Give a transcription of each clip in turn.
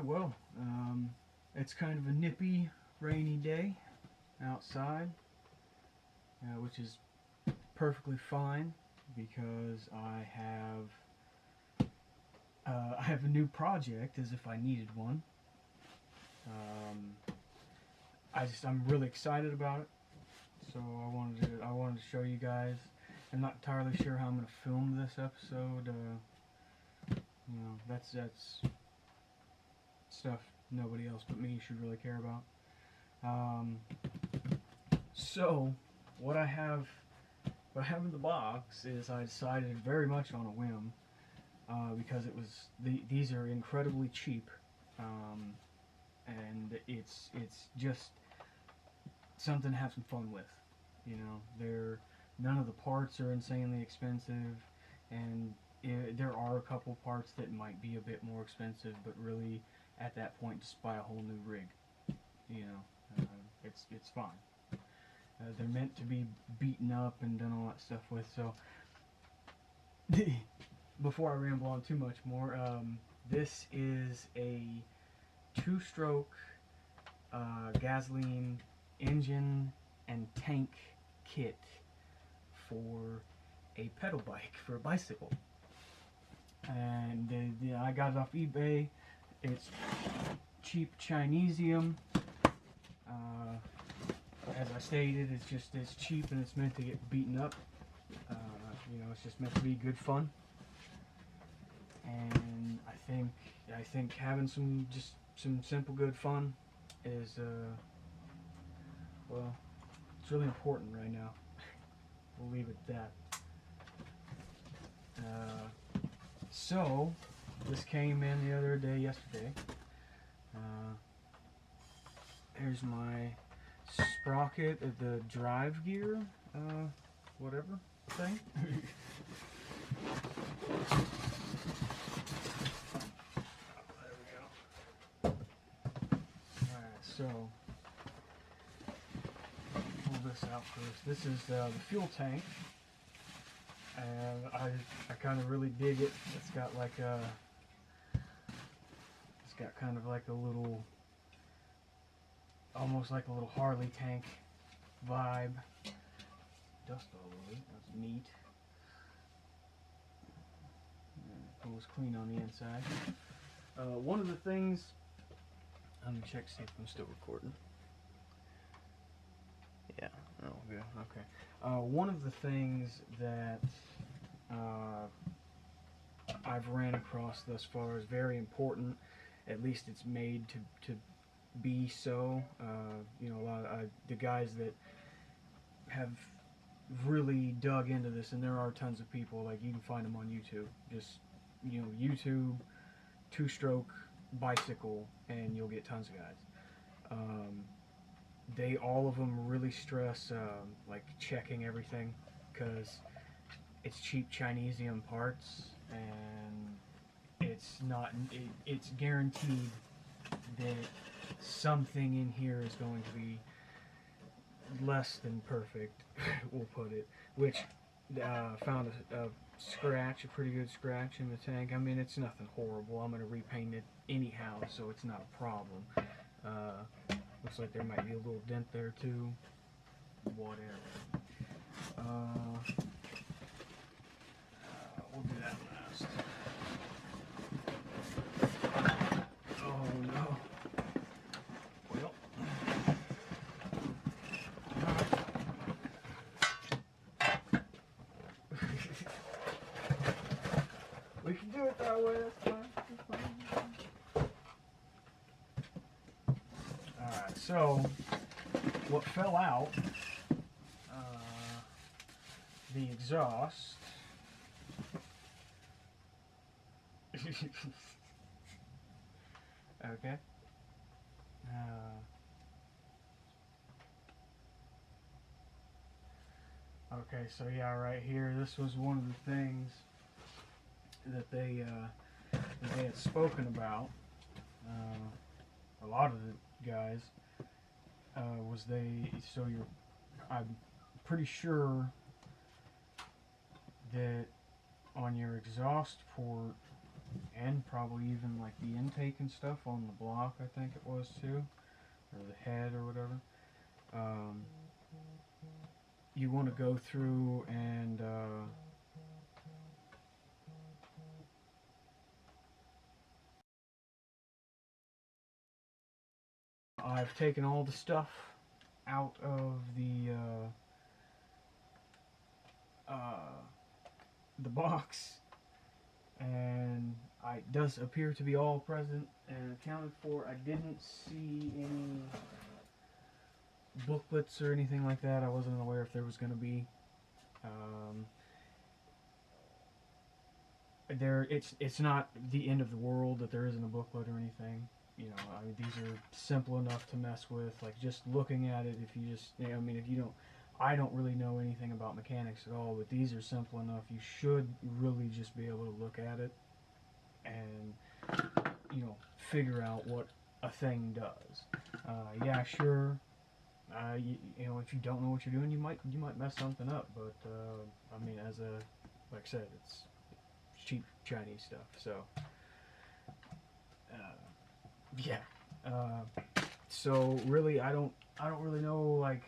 Well, it's kind of a nippy, rainy day outside, which is perfectly fine because I have a new project as if I needed one. Um, I'm really excited about it, so I wanted to show you guys. I'm not entirely sure how I'm going to film this episode. That's stuff nobody else but me should really care about. Um, so what I have in the box is I decided very much on a whim because these are incredibly cheap, and it's just something to have some fun with. None of the parts are insanely expensive, and there are a couple parts that might be a bit more expensive, but really at that point just buy a whole new rig. You know, it's fine. They're meant to be beaten up and done all that stuff with. So before I ramble on too much more, this is a two-stroke gasoline engine and tank kit for a pedal bike, for a bicycle. And I got it off eBay. It's cheap Chinesium. As I stated, it's cheap and it's meant to get beaten up. It's just meant to be good fun. And I think having some simple good fun is it's really important right now. We'll leave it at that. So this came in the other day, yesterday. Here's my sprocket of the drive gear, whatever thing. There we go. Alright, so pull this out first. This is the fuel tank, and I kind of really dig it. It's got kind of like a little, almost like a little Harley tank vibe. Dust all over it. That's neat. It was clean on the inside. One of the things, let me check to see if I'm still recording. Yeah. Oh, good. Okay. One of the things that I've ran across thus far is very important. At least it's made to be so. A lot of the guys that have really dug into this, and there are tons of people, like you can find them on YouTube. Just YouTube two-stroke bicycle, and you'll get tons of guys. All of them really stress like checking everything, because it's cheap Chinesium parts, and it's guaranteed that something in here is going to be less than perfect, we'll put it, which found a scratch, a pretty good scratch in the tank. I mean, it's nothing horrible. I'm going to repaint it anyhow, so it's not a problem. Looks like there might be a little dent there too. Whatever. We'll do that last. Oh no. Well. We can do it that way, that's fine. Alright, so what fell out, the exhaust. Okay. Okay, so yeah, right here, this was one of the things that they had spoken about. A lot of the guys I'm pretty sure that on your exhaust port and probably even like the intake and stuff on the block, I think it was too, or the head or whatever. Um, you want to go through and I've taken all the stuff out of the box, and it does appear to be all present and accounted for. I didn't see any booklets or anything like that. I wasn't aware if there was going to be. Um, it's not the end of the world that there isn't a booklet or anything. You know, I mean, these are simple enough to mess with. Like, just looking at it, if you just, you know, I mean, if you don't, I don't really know anything about mechanics at all, but these are simple enough. You should really just be able to look at it and, you know, figure out what a thing does. Yeah, sure. You know, if you don't know what you're doing, you might mess something up. But I mean, like I said, it's cheap Chinese stuff. So yeah. So really, I don't really know. Like,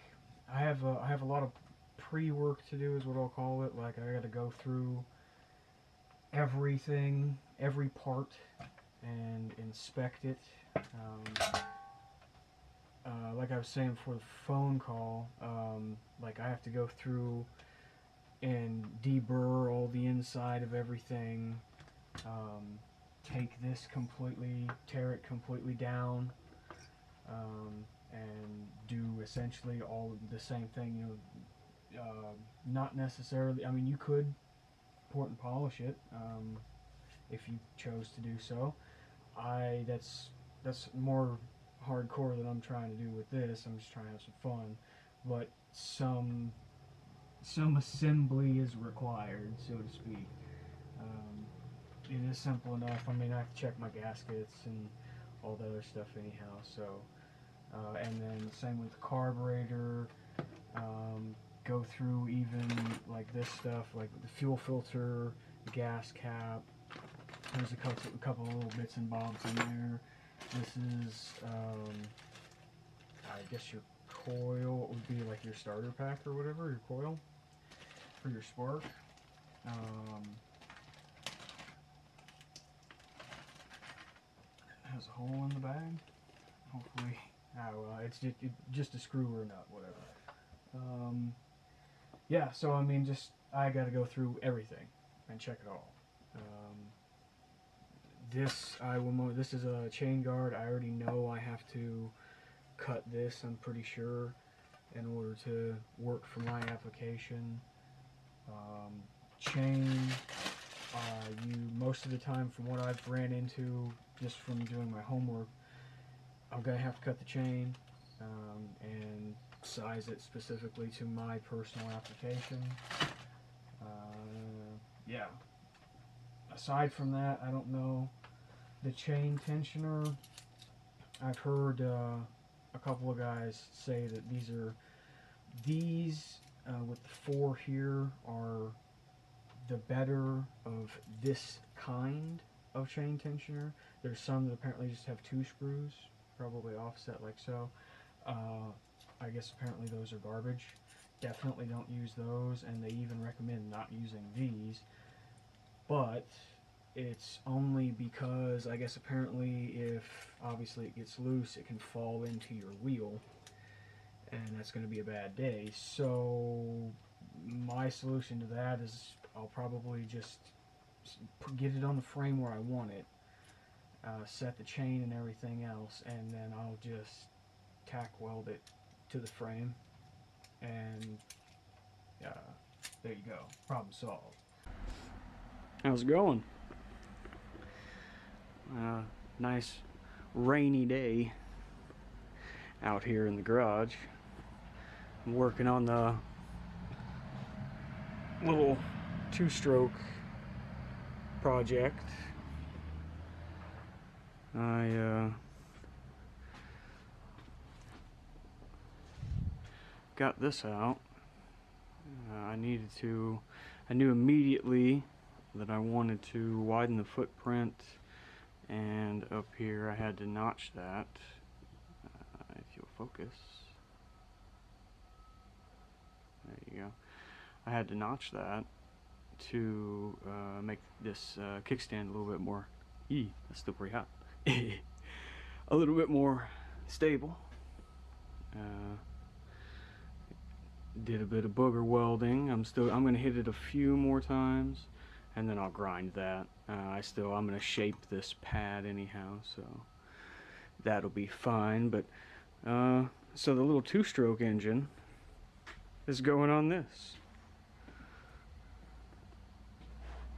I have a lot of pre-work to do, is what I'll call it. Like, I got to go through everything, every part, and inspect it. Like I was saying before the phone call, like, I have to go through and deburr all the inside of everything. Take this completely, tear it completely down, and do essentially all the same thing. You know, not necessarily. I mean, you could port and polish it if you chose to do so. That's more hardcore than I'm trying to do with this. I'm just trying to have some fun, but some assembly is required, so to speak. Um, it is simple enough. I mean, I have to check my gaskets and all the other stuff anyhow. So, and then same with the carburetor. Go through even like this stuff, like the fuel filter, the gas cap. There's a couple of little bits and bobs in there. This is, I guess your coil would be like your starter pack or whatever, your coil for your spark. Has a hole in the bag. Hopefully, well, it's just a screw or a nut, whatever. Yeah, so I mean, just I got to go through everything and check it all. This is a chain guard. I already know I have to cut this. I'm pretty sure in order to work for my application. Chain. You most of the time, from what I've ran into, just from doing my homework, I'm gonna have to cut the chain and size it specifically to my personal application. Yeah. Aside from that, I don't know. The chain tensioner, I've heard a couple of guys say that these with the 4 here are the better of this kind of chain tensioner. There's some that apparently just have 2 screws, probably offset like so. I guess apparently those are garbage. Definitely don't use those, and they even recommend not using these. But it's only because I guess apparently if obviously it gets loose, it can fall into your wheel, and that's going to be a bad day. So my solution to that is I'll probably just get it on the frame where I want it, set the chain and everything else, and then I'll just tack weld it to the frame, and there you go, problem solved. How's it going? Nice rainy day out here in the garage. I'm working on the little 2-stroke project. I got this out. I knew immediately that I wanted to widen the footprint, and up here I had to notch that. If you'll focus, there you go. I had to notch that to make this kickstand a little bit more, that's still pretty hot, a little bit more stable. Did a bit of booger welding. I'm gonna hit it a few more times, and then I'll grind that. I'm gonna shape this pad anyhow, so that'll be fine. But so the little two-stroke engine is going on this.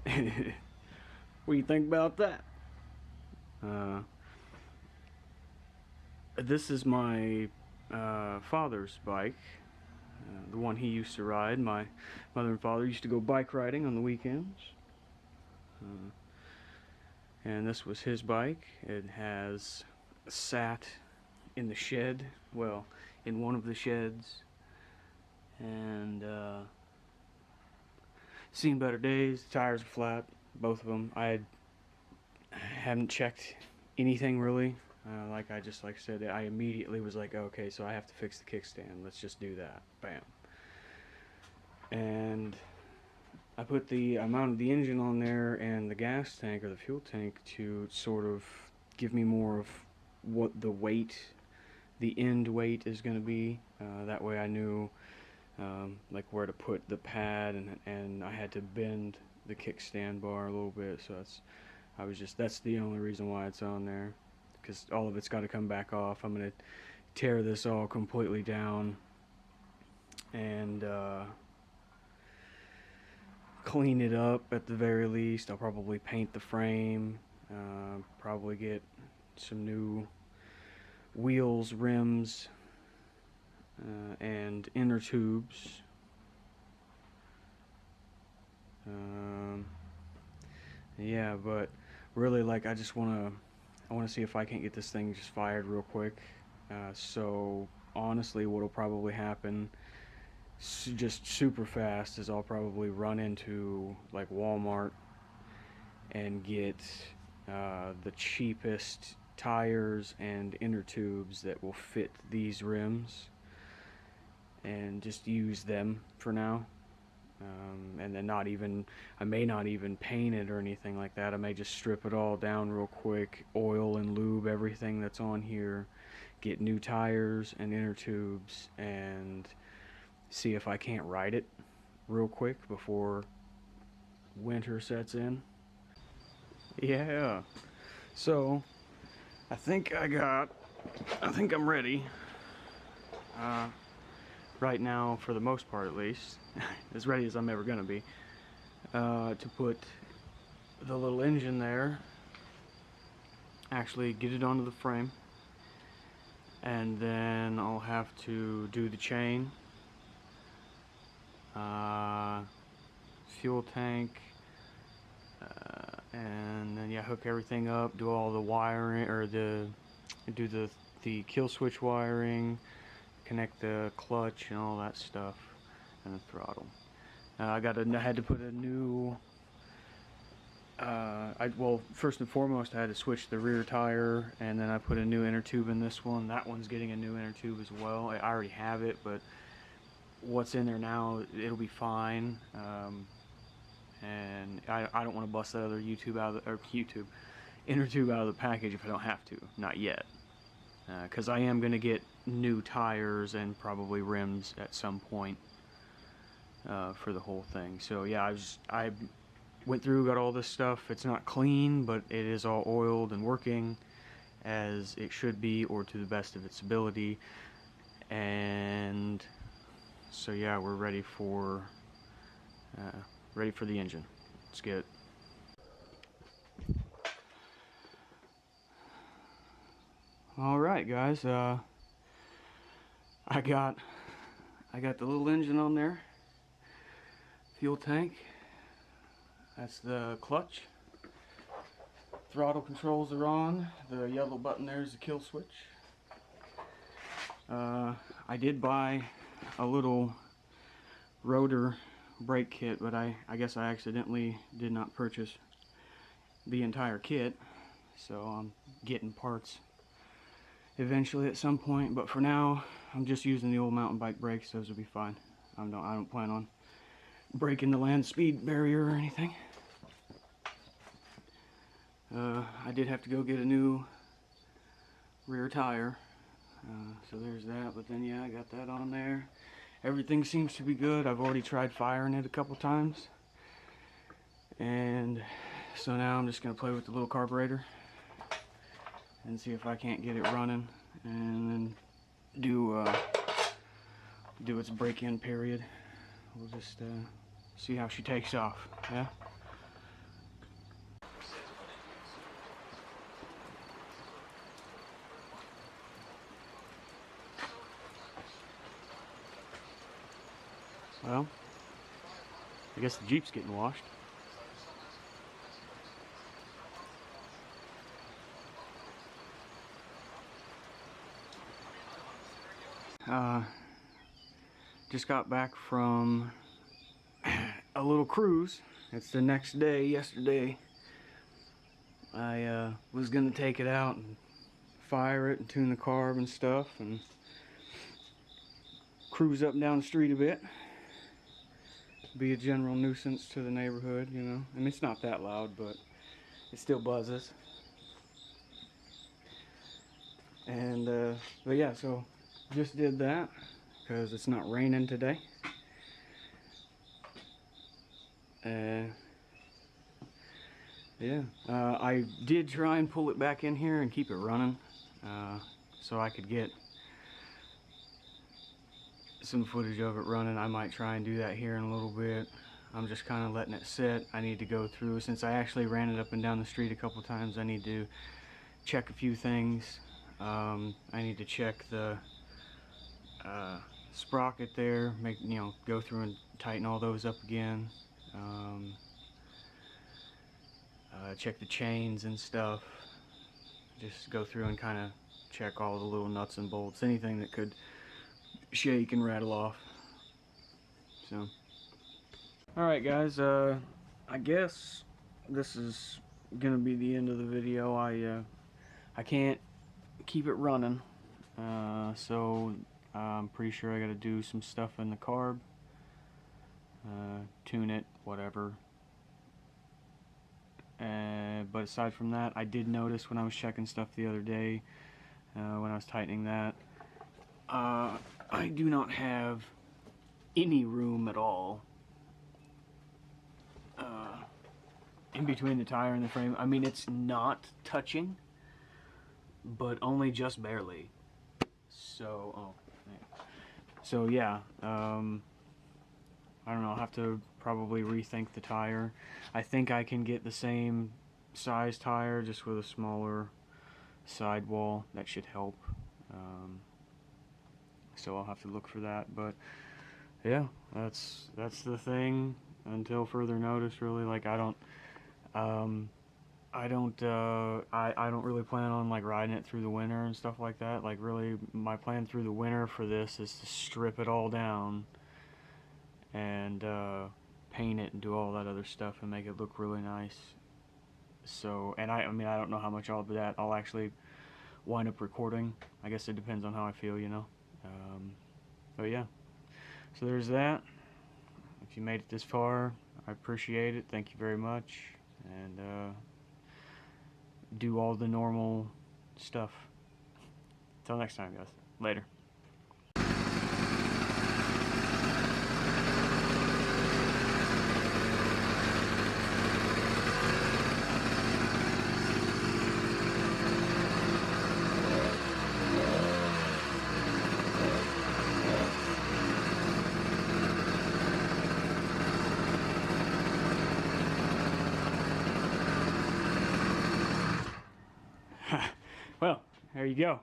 What do you think about that? This is my father's bike, the one he used to ride. My mother and father used to go bike riding on the weekends, and this was his bike. It has sat in the shed, well, in one of the sheds, and seen better days. The tires are flat, both of them. I haven't checked anything really. Like I said, I immediately was like, okay, so I have to fix the kickstand. Let's just do that. Bam. And I mounted the engine on there and the gas tank or the fuel tank to sort of give me more of what the weight, the end weight is going to be. That way I knew like where to put the pad, and I had to bend the kickstand bar a little bit. So that's the only reason why it's on there, because all of it's got to come back off. I'm going to tear this all completely down and clean it up at the very least. I'll probably paint the frame, probably get some new wheels, rims, and inner tubes. Yeah, but really, like, I want to see if I can't get this thing just fired real quick. So honestly, what'll probably happen just super fast is I'll probably run into like Walmart and get the cheapest tires and inner tubes that will fit these rims, and just use them for now. And then I may not even paint it or anything like that. I may just strip it all down real quick, oil and lube everything that's on here, get new tires and inner tubes, and see if I can't ride it real quick before winter sets in. Yeah, so I think I'm ready right now, for the most part at least, as ready as I'm ever gonna be, to put the little engine there, actually get it onto the frame, and then I'll have to do the chain, fuel tank, and then hook everything up, do all the wiring, or do the kill switch wiring, connect the clutch and all that stuff, and the throttle. I had to put a new, well, first and foremost I had to switch the rear tire, and then I put a new inner tube in this one. That one's getting a new inner tube as well. I already have it, but what's in there now, it'll be fine. And I don't want to bust that other inner tube out of the package if I don't have to, not yet. Because I am going to get new tires and probably rims at some point for the whole thing. So yeah, I went through, got all this stuff. It's not clean, but it is all oiled and working as it should be, or to the best of its ability. And so yeah, we're ready for the engine. Let's get it. Alright guys, I got the little engine on there, fuel tank, that's the clutch, throttle controls are on, the yellow button there is the kill switch. I did buy a little rotor brake kit, but I guess I accidentally did not purchase the entire kit, so I'm getting parts eventually at some point, but for now I'm just using the old mountain bike brakes. Those will be fine. I don't plan on breaking the land speed barrier or anything. I did have to go get a new rear tire, so there's that, but then yeah, I got that on there. Everything seems to be good. I've already tried firing it a couple times, and so now I'm just going to play with the little carburetor and see if I can't get it running, and then do its break-in period. We'll just see how she takes off. Yeah. Well, I guess the Jeep's getting washed. Just got back from a little cruise. It's the next day. Yesterday I was gonna take it out and fire it and tune the carb and stuff and cruise up and down the street a bit. Be a general nuisance to the neighborhood, you know. I mean, it's not that loud, but it still buzzes. And but yeah, so just did that because it's not raining today. Yeah, I did try and pull it back in here and keep it running, so I could get some footage of it running. I might try and do that here in a little bit. I'm just kind of letting it sit. I need to go through, since I actually ran it up and down the street a couple times, I need to check a few things. I need to check the sprocket there, go through and tighten all those up again. Check the chains and stuff. Just go through and kind of check all the little nuts and bolts, anything that could shake and rattle off. So, alright guys, I guess this is gonna be the end of the video. I can't keep it running, so I'm pretty sure I gotta do some stuff in the carb, tune it, whatever. But aside from that, I did notice when I was checking stuff the other day, when I was tightening that, I do not have any room at all in between the tire and the frame. I mean, it's not touching, but only just barely. So, so yeah, I don't know, I'll have to probably rethink the tire. I think I can get the same size tire, just with a smaller sidewall. That should help. So I'll have to look for that, but yeah, that's the thing until further notice, really. Like, I don't really plan on like riding it through the winter and stuff like that. Like, really, my plan through the winter for this is to strip it all down and paint it and do all that other stuff and make it look really nice. So, and I mean, I don't know how much all of that I'll actually wind up recording. I guess it depends on how I feel, you know. But yeah, so there's that. If you made it this far, I appreciate it. Thank you very much. And do all the normal stuff. Till next time, guys. Later. Well, there you go.